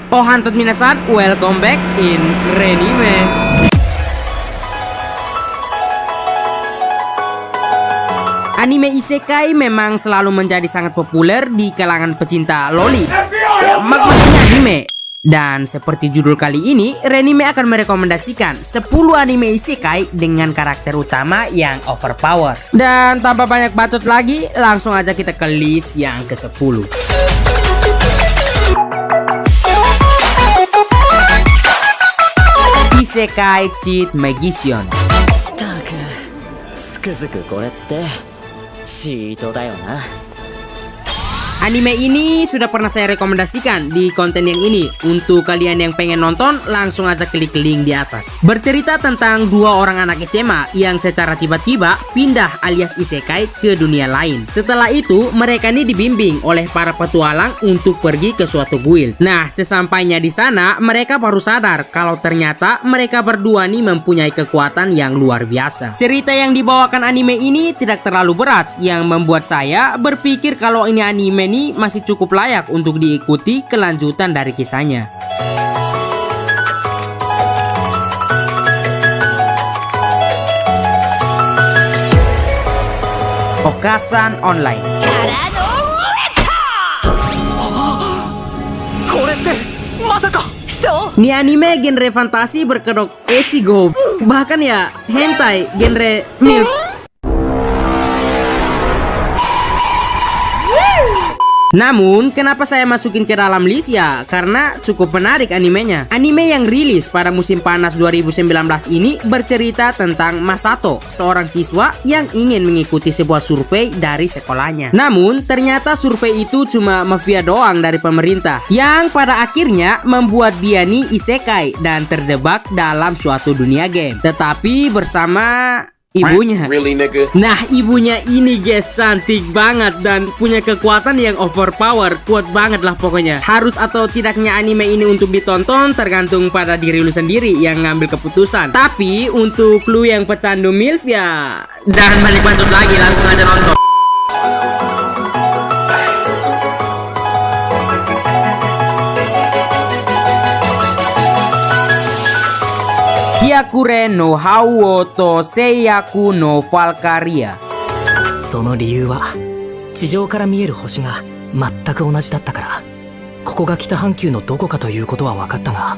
Oh hantot minasan, welcome back in Renime. Anime isekai memang selalu menjadi sangat populer di kalangan pecinta loli. Maksudnya anime. Dan seperti judul kali ini, Renime akan merekomendasikan 10 anime isekai dengan karakter utama yang overpower. Dan tanpa banyak bacot lagi, langsung aja kita ke list yang ke-10. Isekai Cheat Magician. Anime ini sudah pernah saya rekomendasikan di konten yang ini. Untuk kalian yang pengen nonton, langsung aja klik link di atas. Bercerita tentang dua orang anak SMA yang secara tiba-tiba pindah alias isekai ke dunia lain. Setelah itu, mereka ini dibimbing oleh para petualang untuk pergi ke suatu guild. Nah, sesampainya di sana, mereka baru sadar kalau ternyata mereka berdua nih mempunyai kekuatan yang luar biasa. Cerita yang dibawakan anime ini tidak terlalu berat, yang membuat saya berpikir kalau ini anime ini masih cukup layak untuk diikuti kelanjutan dari kisahnya. Okasan Online. Ini anime genre fantasi berkedok Ichigo, bahkan ya hentai genre MILF. Namun, kenapa saya masukin ke dalam list ya? Karena cukup menarik animenya. Anime yang rilis pada musim panas 2019 ini bercerita tentang Masato, seorang siswa yang ingin mengikuti sebuah survei dari sekolahnya. Namun, ternyata survei itu cuma mafia doang dari pemerintah, yang pada akhirnya membuat dia nih isekai dan terjebak dalam suatu dunia game. Tetapi bersama ibunya. Really, nigga? Nah, ibunya ini guys cantik banget dan punya kekuatan yang overpower, kuat banget lah pokoknya. Harus atau tidaknya anime ini untuk ditonton tergantung pada diri lu sendiri yang ngambil keputusan. Tapi untuk lu yang pecandu MILF ya jangan balik bacot lagi, langsung aja nonton. Hyakure no Hao to Seiyaku no Valkyria. その理由は地上から見える星が全く同じだったから、ここが北半球のどこかということは分かったが、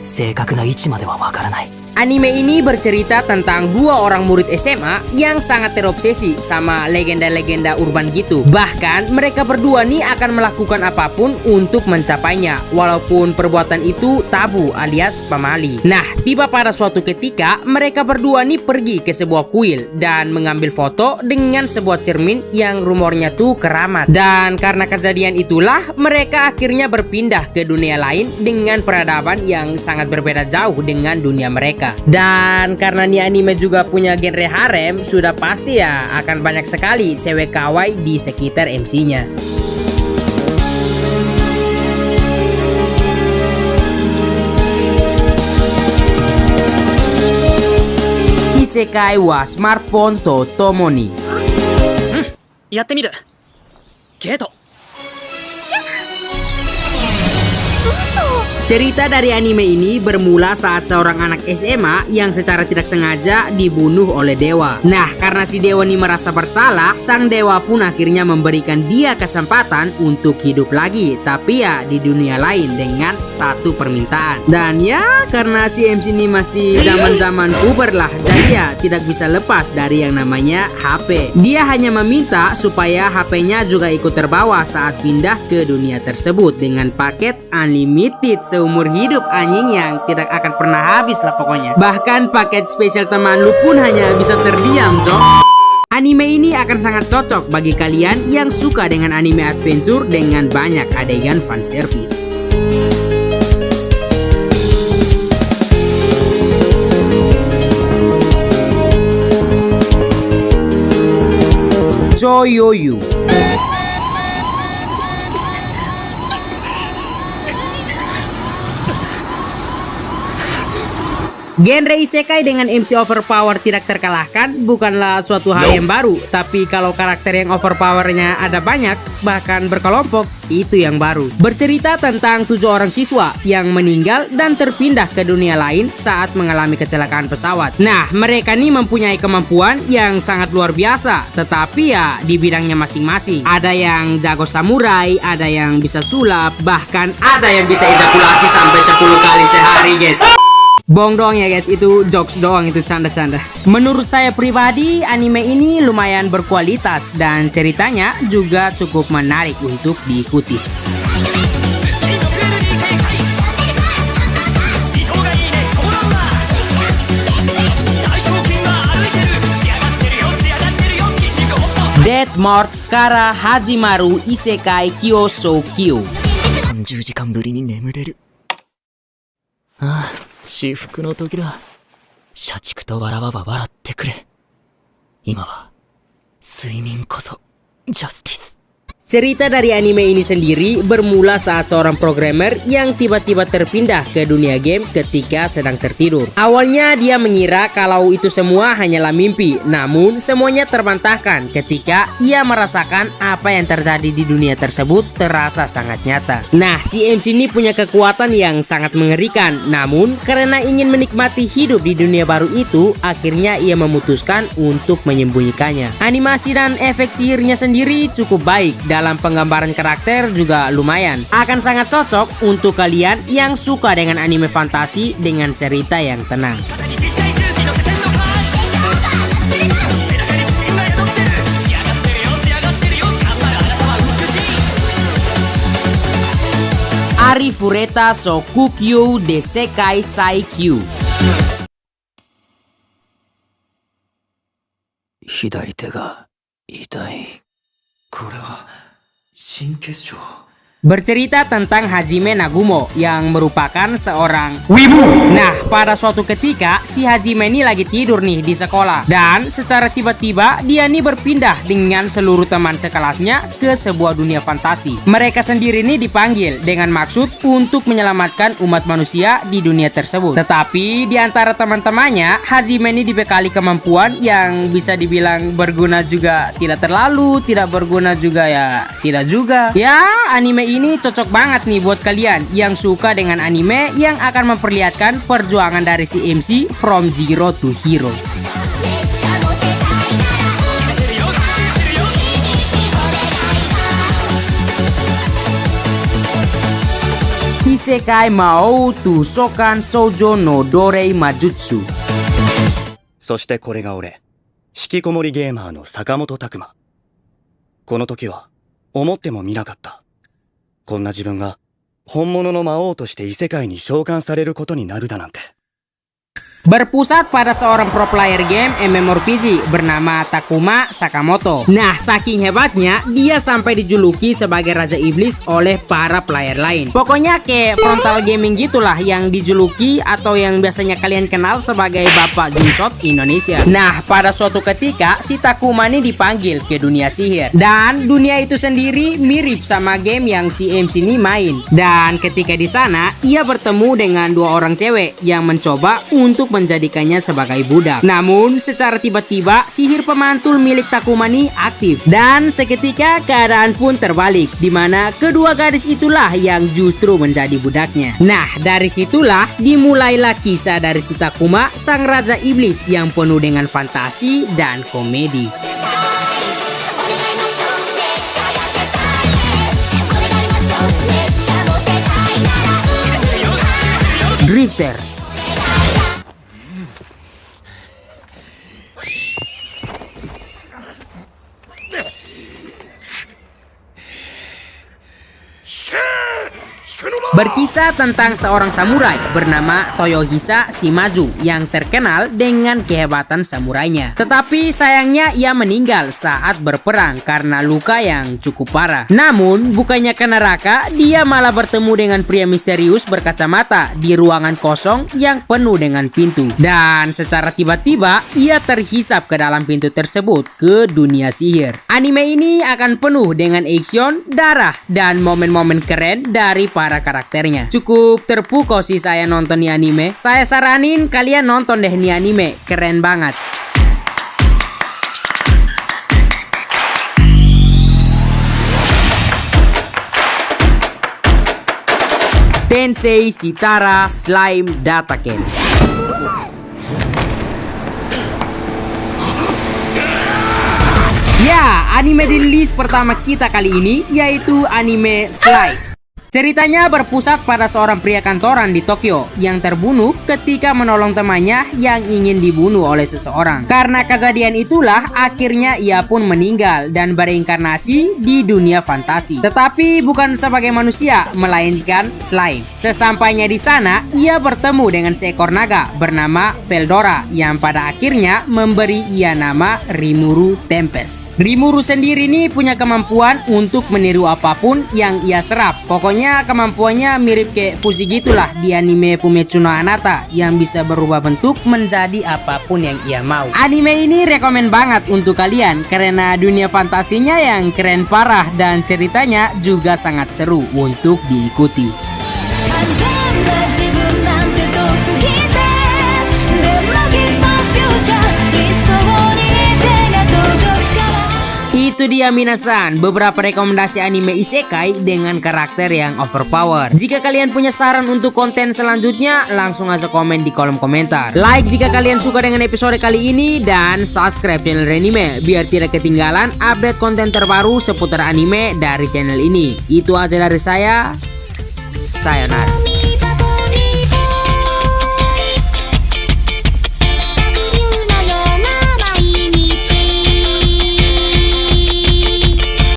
正確な位置までは分からない。 Anime ini bercerita tentang dua orang murid SMA yang sangat terobsesi sama legenda-legenda urban gitu. Bahkan mereka berdua nih akan melakukan apapun untuk mencapainya, walaupun perbuatan itu tabu alias pamali. Nah, tiba pada suatu ketika mereka berdua nih pergi ke sebuah kuil dan mengambil foto dengan sebuah cermin yang rumornya tuh keramat. Dan karena kejadian itulah mereka akhirnya berpindah ke dunia lain dengan peradaban yang sangat berbeda jauh dengan dunia mereka. Dan karena nih anime juga punya genre harem, sudah pasti ya akan banyak sekali cewek kawaii di sekitar MC-nya. Isekai wa Smartphone to Tomoni. やってみる。ゲート。 Cerita dari anime ini bermula saat seorang anak SMA yang secara tidak sengaja dibunuh oleh dewa. Nah, karena si dewa ini merasa bersalah, sang dewa pun akhirnya memberikan dia kesempatan untuk hidup lagi, tapi ya di dunia lain dengan satu permintaan. Dan ya, karena si MC ini masih zaman-zaman puber lah, jadi ya tidak bisa lepas dari yang namanya HP. Dia hanya meminta supaya HP-nya juga ikut terbawa saat pindah ke dunia tersebut dengan paket unlimited seumur hidup, anjing, yang tidak akan pernah habis lah pokoknya. Bahkan paket spesial teman lu pun hanya bisa terdiam, cok. Anime ini akan sangat cocok bagi kalian yang suka dengan anime adventure dengan banyak adegan fanservice. Choyoyu. Genre isekai dengan MC overpower tidak terkalahkan bukanlah suatu hal yang baru, tapi kalau karakter yang overpowernya ada banyak, bahkan berkelompok, itu yang baru. Bercerita tentang 7 orang siswa yang meninggal dan terpindah ke dunia lain saat mengalami kecelakaan pesawat. Nah, mereka nih mempunyai kemampuan yang sangat luar biasa, tetapi ya di bidangnya masing-masing. Ada yang jago samurai, ada yang bisa sulap, bahkan ada yang bisa ejakulasi sampai 10 kali sehari, guys. Bohong doang ya guys, itu jokes doang, itu canda-canda. Menurut saya pribadi, anime ini lumayan berkualitas dan ceritanya juga cukup menarik untuk diikuti. Death March Kara Hajimaru Isekai Kyosokyo. 30時間ぶりに眠れる。ああ、至福の時だ。社畜とわらわは笑ってくれ。今は睡眠こそジャスティス。 Cerita dari anime ini sendiri bermula saat seorang programmer yang tiba-tiba terpindah ke dunia game ketika sedang tertidur. Awalnya dia mengira kalau itu semua hanyalah mimpi, namun semuanya terbantahkan ketika ia merasakan apa yang terjadi di dunia tersebut terasa sangat nyata. Nah, si MC ini punya kekuatan yang sangat mengerikan, namun karena ingin menikmati hidup di dunia baru itu, akhirnya ia memutuskan untuk menyembunyikannya. Animasi dan efek sihirnya sendiri cukup baik. Dalam penggambaran karakter juga lumayan. Akan sangat cocok untuk kalian yang suka dengan anime fantasi dengan cerita yang tenang. Arifureta Shokugyo Desekai Saikyu. 左手が痛い。これは心結晶。 Bercerita tentang Hajime Nagumo yang merupakan seorang wibu. Nah, pada suatu ketika si Hajime ini lagi tidur nih di sekolah, dan secara tiba-tiba dia nih berpindah dengan seluruh teman sekelasnya ke sebuah dunia fantasi. Mereka sendiri nih dipanggil dengan maksud untuk menyelamatkan umat manusia di dunia tersebut. Tetapi di antara teman-temannya, Hajime ini dibekali kemampuan yang bisa dibilang berguna juga tidak terlalu, tidak berguna juga ya tidak juga. Ya, anime ini cocok banget nih buat kalian yang suka dengan anime yang akan memperlihatkan perjuangan dari si MC from zero to hero. Isekai Mao Tusokan Shoujo no Dorei Majutsu. そしてこれが俺、引きこもりゲーマーの坂本拓馬。この時は思ってもみなかった。こんな自分が本物の魔王として異世界に召喚されることになるだなんて。 Berpusat pada seorang pro player game MMORPG bernama Takuma Sakamoto. Nah, saking hebatnya, dia sampai dijuluki sebagai Raja Iblis oleh para player lain. Pokoknya kayak Frontal Gaming gitulah yang dijuluki atau yang biasanya kalian kenal sebagai Bapak Gunshot Indonesia. Nah, pada suatu ketika, si Takuma ini dipanggil ke dunia sihir. Dan dunia itu sendiri mirip sama game yang si MC ini main. Dan ketika di sana, ia bertemu dengan 2 orang cewek yang mencoba untuk menjadikannya sebagai budak. Namun secara tiba-tiba sihir pemantul milik Takuma ini aktif dan seketika keadaan pun terbalik, di mana kedua gadis itulah yang justru menjadi budaknya. Nah, dari situlah dimulailah kisah dari si Takuma, sang raja iblis yang penuh dengan fantasi dan komedi. Drifters. Berkisah tentang seorang samurai bernama Toyohisa Shimazu yang terkenal dengan kehebatan samurainya. Tetapi sayangnya ia meninggal saat berperang karena luka yang cukup parah. Namun bukannya ke neraka, dia malah bertemu dengan pria misterius berkacamata di ruangan kosong yang penuh dengan pintu. Dan secara tiba-tiba ia terhisap ke dalam pintu tersebut ke dunia sihir. Anime ini akan penuh dengan action, darah, dan momen-momen keren dari para karakternya. Cukup terpukau sih saya nonton nih anime. Saya saranin kalian nonton deh nih anime, keren banget. Tensei Shitara Slime Dataken. Ya, anime di list pertama kita kali ini yaitu anime Slime. Ceritanya berpusat pada seorang pria kantoran di Tokyo yang terbunuh ketika menolong temannya yang ingin dibunuh oleh seseorang. Karena kejadian itulah akhirnya ia pun meninggal dan bereinkarnasi di dunia fantasi. Tetapi bukan sebagai manusia, melainkan slime. Sesampainya di sana, ia bertemu dengan seekor naga bernama Veldora yang pada akhirnya memberi ia nama Rimuru Tempest. Rimuru sendiri nih punya kemampuan untuk meniru apapun yang ia serap. Pokoknya kemampuannya mirip kayak Fuzi gitulah di anime Fumetsu no Anata yang bisa berubah bentuk menjadi apapun yang ia mau. Anime ini rekomen banget untuk kalian karena dunia fantasinya yang keren parah dan ceritanya juga sangat seru untuk diikuti. Itu dia minasan, beberapa rekomendasi anime isekai dengan karakter yang overpower. Jika kalian punya saran untuk konten selanjutnya, langsung aja komen di kolom komentar. Like jika kalian suka dengan episode kali ini dan subscribe channel Renime biar tidak ketinggalan update konten terbaru seputar anime dari channel ini. Itu aja dari saya. Sayonara.